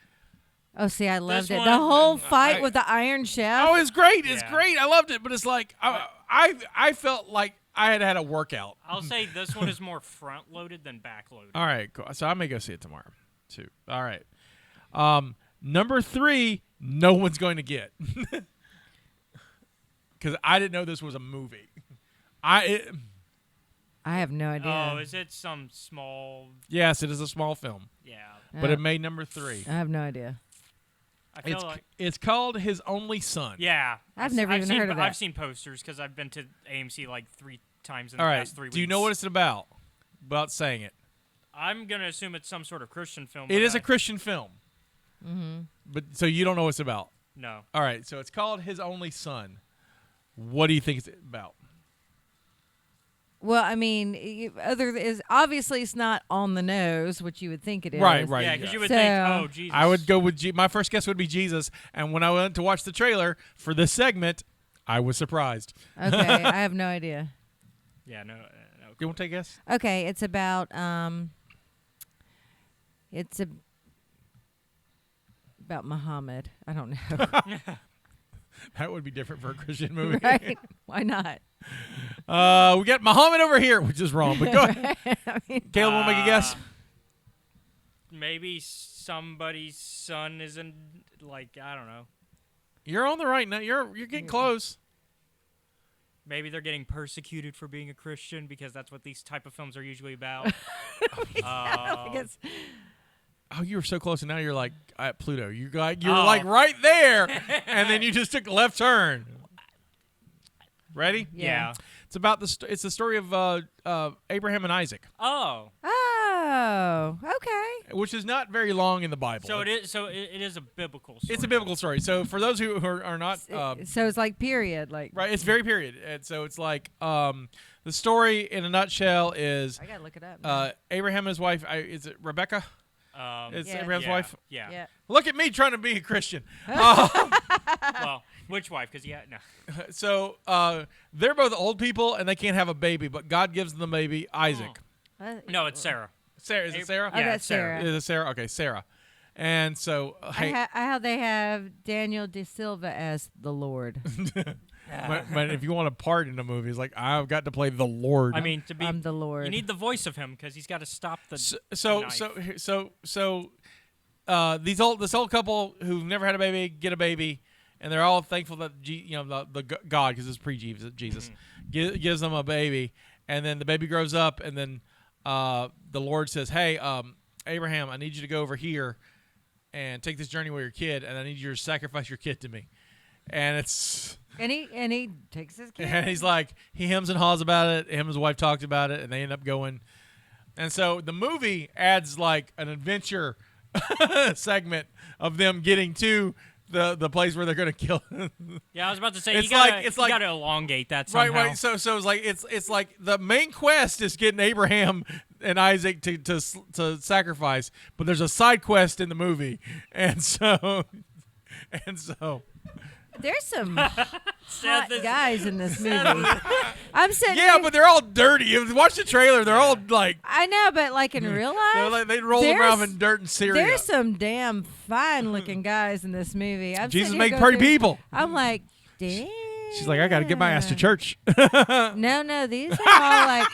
Oh, see, I loved it. one- The whole fight with the Iron Chef. Oh, it's great! It's Yeah. great. I loved it, but it's like I felt like I had a workout. I'll say this one is more front loaded than back loaded. All right, cool. So I may go see it tomorrow too. All right. Number 3, no one's going to get because I didn't know this was a movie. I have no idea. Oh, is it some small? Yes, it is a small film, Yeah. but it made number 3. I have no idea. I feel like. It's called His Only Son. Yeah. I've never even seen, heard of that. I've seen posters because I've been to AMC like 3 times in All the right. past 3 weeks. Do you know what it's about? Without saying it, I'm gonna assume it's some sort of Christian film. it but is a Christian film. Mm-hmm. But so you don't know what it's about. No. All right. So it's called His Only Son. What do you think it's about? Well, I mean, is obviously it's not on the nose, which you would think it is. Right. Yeah, because you would So- think, oh Jesus. I would go with my first guess would be Jesus, and when I went to watch the trailer for this segment, I was surprised. Okay, I have no idea. Yeah. No. You want to take a guess? Okay, it's about about Muhammad. I don't know. That would be different for a Christian movie. Right? Why not? We got Muhammad over here, which is wrong. But go ahead. I mean, Caleb, want to make a guess? Maybe somebody's son isn't like I don't know. You're on the right now. You're getting close. Maybe they're getting persecuted for being a Christian because that's what these type of films are usually about. I guess Oh, you were so close, and now you're like at Pluto. You were Oh. like right there, and then you just took a left turn. Ready? Yeah. It's about it's the story of Abraham and Isaac, Oh. Oh, okay. which is not very long in the Bible. So it is. So it is a biblical story. It's a biblical story. So for those who are not So it's like period, like right, it's very period, and so it's like the story in a nutshell is I gotta look it up. Abraham and his wife. Is it Rebecca? It's Yeah. Abraham's wife. Yeah. Yeah. Look at me trying to be a Christian. Well, which wife? Because no. So they're both old people and they can't have a baby, but God gives them the baby Isaac. No, it's Sarah. Sarah, is it Sarah? Oh, Yeah, that's it's Sarah. Sarah. Is it Sarah? Okay, Sarah. And so, hey, How they have Daniel De Silva as the Lord. but if you want a part in the movie, it's like I've got to play the Lord. I mean, to be, I'm the Lord. you need the voice of him because he's got to stop the. This old couple who've never had a baby get a baby, and they're all thankful that the God, because it's Jesus gives them a baby, and then the baby grows up, and then the Lord says, "Hey, Abraham, I need you to go over here and take this journey with your kid, and I need you to sacrifice your kid to me." And it's and he takes his kid. and he's like, he hems and haws about it. Him and his wife talked about it, and they end up going. And so the movie adds like an adventure segment of them getting to the place where they're going to kill. Yeah, I was about to say It's you like- gotta elongate that somehow. Right. So it's like it's like the main quest is getting Abraham and Isaac to sacrifice, but there's a side quest in the movie, and so There's some Seth hot is- guys in this movie. I'm sitting yeah, here- but they're all dirty. If you watch the trailer, they're all like I know, but like in real life, they roll around there's- in dirt and Syria. there's some damn fine-looking guys in this movie. I'm Jesus sitting made here pretty going through- people. I'm like, damn. She's like, I got to get my ass to church. No, these are all like,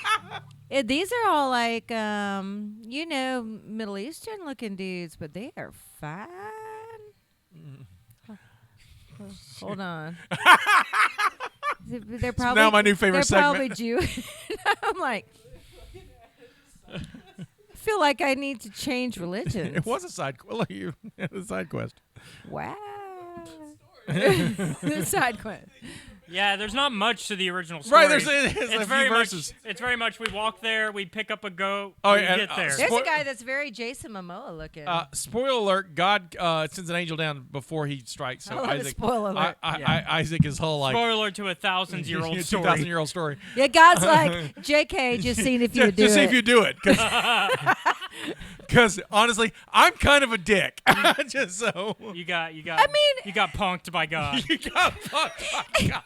these are all like, Middle Eastern looking dudes, but they are fine. Hold on. They're probably now my new favorite they're segment. probably Jewish. I'm like, I feel like I need to change religions. It was a side quest. A side quest. Wow. Side quest. Yeah, there's not much to the original story. Right, there's a few very verses. Much. It's very much. We walk there, we pick up a goat, Oh, we yeah, get there. There's a guy that's very Jason Momoa looking. Spoiler alert: God sends an angel down before he strikes. So I love a Isaac, spoiler alert. Isaac is whole like Spoiler to a 1,000-year-old story. 2,000-year-old story. Yeah, God's like, JK, just seeing if you would do Just see it. if you do it, because honestly, I'm kind of a dick. Just so You got. I mean- you got punked by God. you got fucked by God.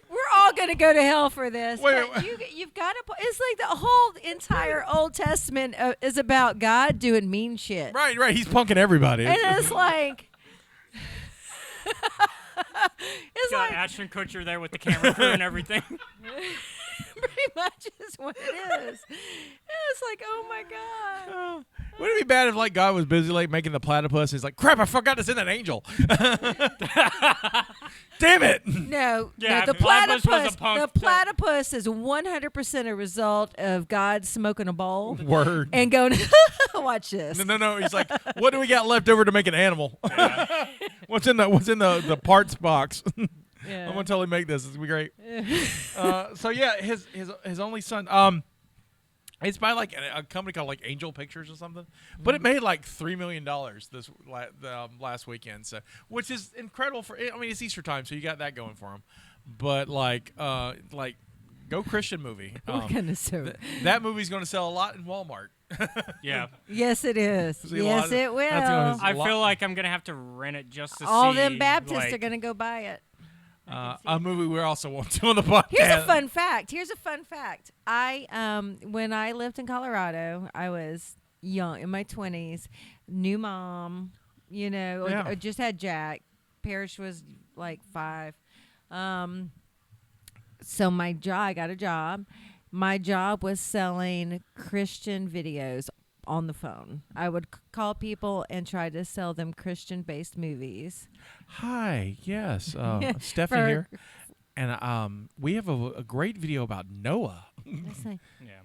We're all gonna go to hell for this. Wait, but you've got to. It's like the whole entire Old Testament is about God doing mean shit, Right. He's punking everybody. and it's like, it's Got like Ashton Kutcher there with the camera crew and everything. pretty much is what it is. It's like, oh my God. Wouldn't it be bad if like God was busy like making the platypus? He's like, crap! I forgot to send that angel. Damn it! No, Yeah, no, the Platypus was a platypus. punk The to- platypus is 100% a result of God smoking a bowl Word. and going, watch this. No. He's like, what do we got left over to make an animal? What's in the parts box? Yeah. I'm gonna totally make this. It's gonna be great. So yeah, his only son. It's by like a company called like Angel Pictures or something, but it made like $3 million this last weekend. So, which is incredible for. I mean, it's Easter time, so you got that going for him. But like go Christian movie. What kind of soap? That movie's gonna sell a lot in Walmart. Yeah. Yes, it is. See, a lot Yes, of- it will. that's gonna- I lot- feel like I'm gonna have to rent it just to All see. them Baptists like, are going to go buy it. A movie we're also on the podcast. Here's a fun fact. When I lived in Colorado, I was young, in my 20s, new mom, Yeah. or just had Jack. Parrish was like 5. So I got a job. My job was selling Christian videos on the phone. I would call people and try to sell them Christian-based movies. Hi, yes, Stephanie For- here, and we have a great video about Noah. It's like- Yeah.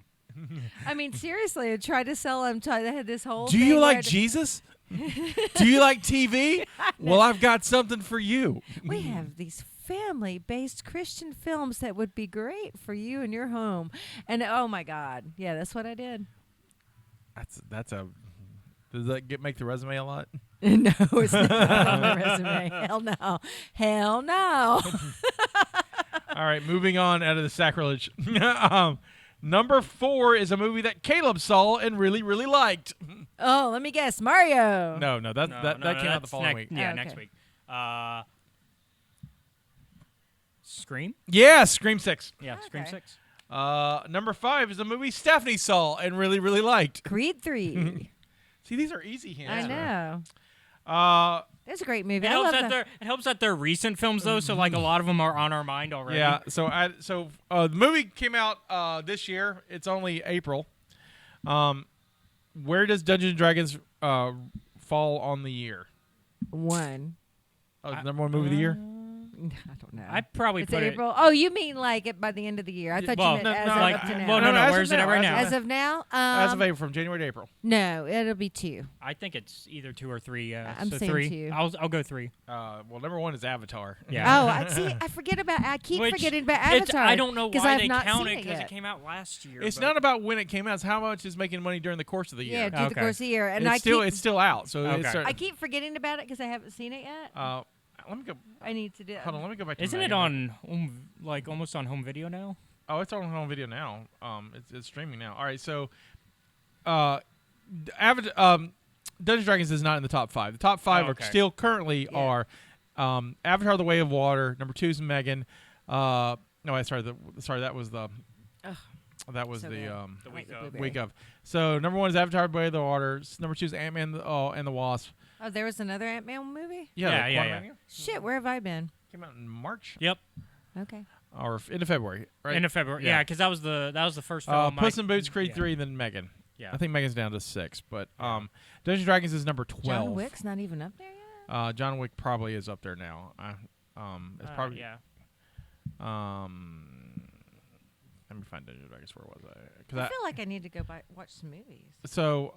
I mean, seriously, I tried to sell them. I had this whole. Do thing you where like Jesus? Do you like TV? Well, I've got something for you. We have these family-based Christian films that would be great for you and your home. And oh my God, yeah, that's what I did. That's a. Does that make the resume a lot? No, it's not on my resume. Hell no. Hell no. All right, moving on out of the sacrilege. Number 4 is a movie that Caleb saw and really, really liked. Oh, let me guess. Mario. No, that came out the following week. Yeah, Oh, next okay. week. Scream? Yeah, Scream 6. Yeah, Scream Okay. 6. Number 5 is a movie Stephanie saw and really, really liked. Creed 3. See, these are easy hints. I know. That's a great movie. It I helps, love that that. it helps that they're recent films, though, so like a lot of them are on our mind already. Yeah, so the movie came out this year. It's only April. Where does Dungeons and Dragons fall on the year? 1. Oh, the number 1 movie of the year? I don't know. I'd probably It's put April. Oh, you mean like it by the end of the year? I thought Well, you meant no, as no, of like- up to now. well, no, as of where's it at now, right as now? As of now? As of April, from January to April. No, it'll be 2. I think it's either 2 or 3. I'm so saying 3. 2. I'll go 3. Well, number 1 is Avatar. Yeah. Oh, I forget about. I keep Which forgetting about it's- Avatar. I don't know 'cause why I've they not count seen it because yet. it came out last year. It's but- not about when it came out; it's how much is making money during the course of the Yeah, year. through the Okay. course of the year, and it's still out. So Okay. it's I keep forgetting about it because I haven't seen it yet. let me go. I need to do. Hold on, let me go back to. Isn't it Megan. on like almost on home video now? Oh, it's on home video now. It's streaming now. All right, so, Dungeons and Dragons is not in the top 5. The top 5 Oh, are okay. still currently Yeah. are Avatar: The Way of Water. Number 2 is Megan. No, sorry, that was the. Ugh, That was so the good. The I week like the of. blueberry. week of. So number 1 is Avatar: The Way of the Water. Number 2 is Ant-Man and the Wasp. Oh, there was another Ant-Man movie. Yeah, the yeah, Quantumania. Shit, where have I been? Came out in March Yep. Okay. or into February, right? End of February. Yeah. Yeah, because that was the first film. Puss in Boots, Creed yeah. 3, then Megan. Yeah. I think Megan's down to 6, but Dungeons and Dragons is number 12. John Wick's not even up there yet. John Wick probably is up there now. It's probably yeah. Let me find Dungeons and Dragons. Where was I? I feel like I need to go watch some movies. So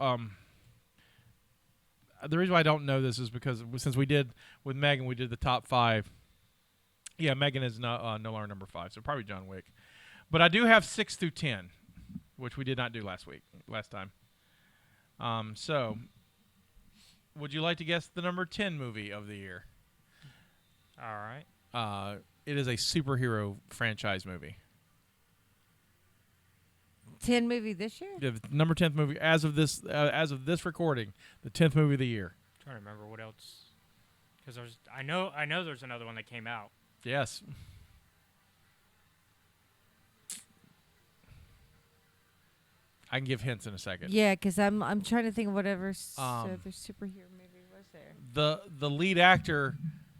the reason why I don't know this is because since we did with Megan, we did the top 5. Yeah, Megan is no longer number 5, so probably John Wick. But I do have 6 through 10, which we did not do last time. So, would you like to guess the number 10 movie of the year? All right. It is a superhero franchise movie. 10 movie this year? Yeah, the number 10th movie as of this recording, the 10th movie of the year. I'm trying to remember what else. Because I know there's another one that came out. Yes. I can give hints in a second. Yeah, because I'm trying to think of whatever Um, other superhero movie was there. The lead actor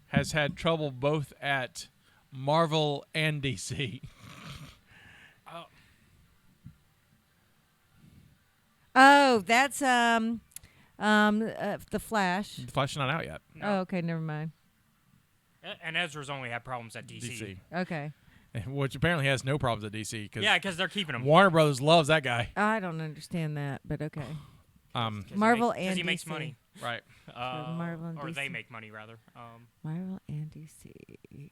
has had trouble both at Marvel and DC. Oh, that's the Flash. The Flash is not out yet. No. Oh, okay, never mind. And Ezra's only had problems at DC. DC, Okay, which apparently has no problems at DC because Yeah, because they're keeping him. Warner Brothers loves that guy. I don't understand that, but okay. 'Cause Marvel Because and he makes DC. money. right. Marvel and or they DC. make money, rather. Marvel and DC.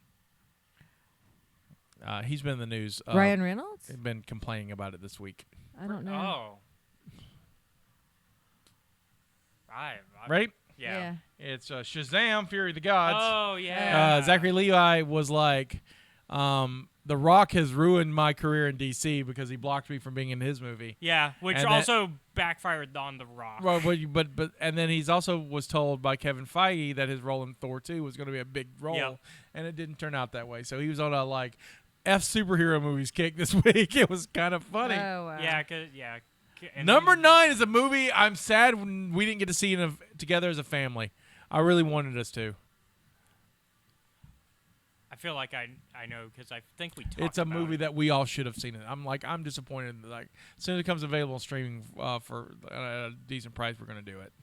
He's been in the news. Ryan Reynolds? Been complaining about it this week. I don't know. Oh. Right? Yeah. It's Shazam! Fury of the Gods. Oh, yeah. Zachary Levi was like, The Rock has ruined my career in DC because he blocked me from being in his movie. Yeah, which And also backfired on The Rock. Well, but and then he's also was told by Kevin Feige that his role in Thor 2 was going to be a big role, Yep. and it didn't turn out that way. So he was on a like F superhero movies kick this week. It was kind of funny. Oh, wow. Yeah, and Number then- 9 is a movie I'm sad when we didn't get to see it together as a family. I really wanted us to. I feel like I know because I think we talked It's a about movie it. that we all should have seen it. I'm disappointed. Like as soon as it comes available on streaming for a decent price, we're going to do it.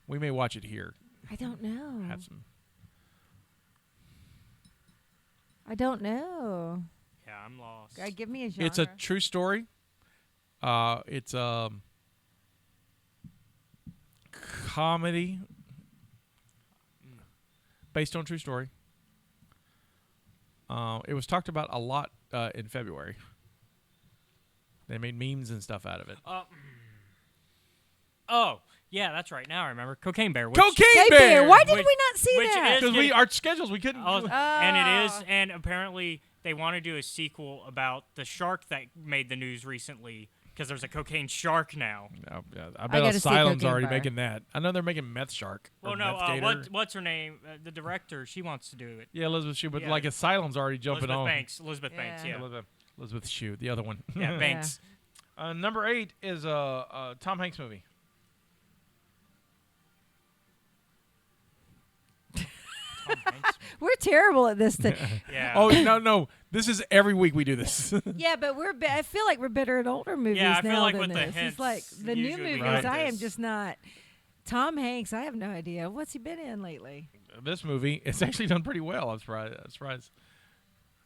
We may watch it here. I don't know. Have some. I don't know. Yeah, I'm lost. Give me a genre. It's a true story. It's a comedy based on true story. It was talked about a lot in February. They made memes and stuff out of it. Oh, yeah, that's right. Now I remember. Cocaine Bear. Cocaine Bear! Why did Which- we not see which that? is- Because our schedules, we couldn't. Oh, and it is, and apparently they want to do a sequel about the shark that made the news recently, because there's a cocaine shark now. No, yeah, I bet gotta see Asylum's Cocaine already Bear. making that. I know they're making Meth Shark. Well, or no, Meth Gator. what's her name? The director, she wants to do it. Yeah, Elizabeth Shue, but Yeah. like Asylum's already jumping Elizabeth on. Banks. Elizabeth Banks, Yeah. yeah. Elizabeth Shue, the other one. Yeah, Banks. Number 8 is a Tom Hanks movie. Tom Hanks. We're terrible at this thing. Yeah. Oh no! This is every week we do this. Yeah, but I feel like we're better at older movies Yeah, I feel now like than with the this. hints, It's like the new usually we movies. get I am this. just not. Tom Hanks, I have no idea. What's he been in lately? This movie, it's actually done pretty well. I'm surprised.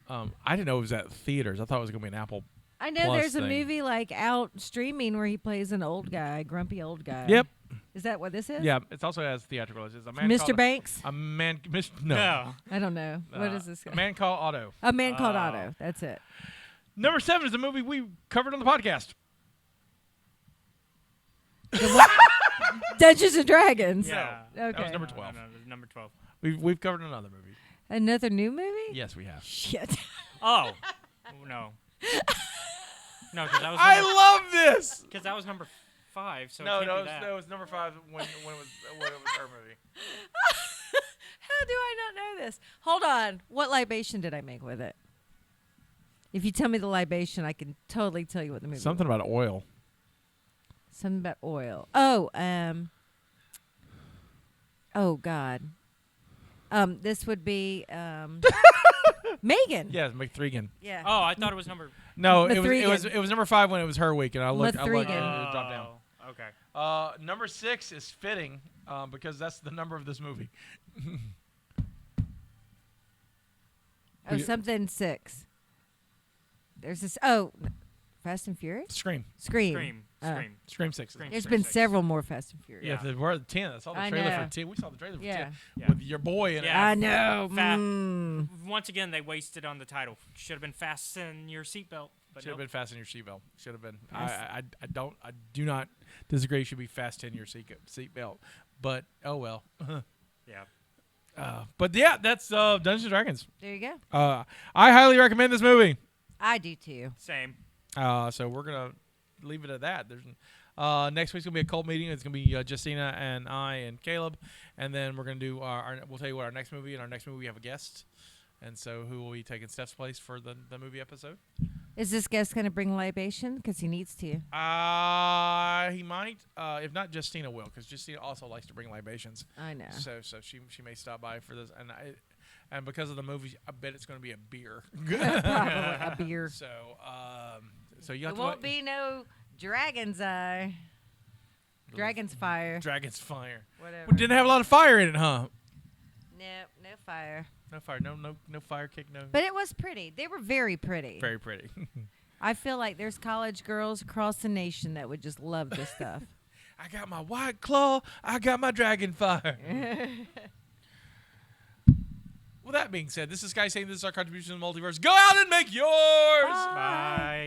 I didn't know it was at theaters. I thought it was going to be an Apple. I know Plus there's a thing. movie like out streaming where he plays an old guy, grumpy old guy. Yep. Is that what this is? Yeah, it also has theatrical. It's a man Mr. called Banks? A man. No. I don't know. What is this? A Man Called Otto. A Man Called Oh. Otto. That's it. Number 7 is a movie we covered on the podcast. Dungeons and Dragons. Yeah. Okay. That was number 12. No, number 12. We've covered another movie. Another new movie? Yes, we have. Shit. Oh. No. No, because that was I love this. because that was number 5. So No, it can't no, be that. it was number 5 when it was her movie. How do I not know this? Hold on. What libation did I make with it? If you tell me the libation, I can totally tell you what the movie Something was. about oil. Something about oil. Oh, oh God. This would be Megan. Yes, McThregan. Yeah. Oh, I thought it was number. No, it Mathregan. was number 5 when it was her week, and I looked and Mathregan. it dropped down. Okay. Number 6 is fitting because that's the number of this movie. Oh, something 6. There's this. Oh, Fast and Furious? Scream. Scream. Scream. Oh. Scream. Scream 6. Scream. There's Scream been 6. several more Fast and Furious. Yeah, there were 10. I saw the I trailer know. for 10. We saw the trailer for Yeah. 10 Yeah. with your boy in Yeah. I know. Fat. Mm. Once again, they wasted on the title. Should have been fasten your seatbelt. it. But Should have nope. been fasten your seatbelt. Should have been. Fast- I do not disagree. It should be fasten your seatbelt. But oh well. Yeah. But yeah, that's Dungeons and Dragons. There you go. I highly recommend this movie. I do too. Same. So we're gonna leave it at that. There's next week's gonna be a cult meeting. It's gonna be Justina and I and Caleb, and then we're gonna do we'll tell you what our next movie. And our next movie we have a guest, and so who will be taking Steph's place for the movie episode? Is this guest going to bring libation? Because he needs to. He might. If not, Justina will, because Justina also likes to bring libations. I know. So she may stop by for this, and because of the movie, I bet it's gonna be a beer. Probably a beer. So you have It to won't be no Dragon's Eye. Dragon's Fire. Dragon's Fire. Whatever. Well, didn't have a lot of fire in it, huh? No fire. No fire, no fire kick, no. But it was pretty. They were very pretty. Very pretty. I feel like there's college girls across the nation that would just love this stuff. I got my white claw. I got my dragon fire. Well, that being said, this is Sky saying this is our contribution to the multiverse. Go out and make yours. Bye. Bye.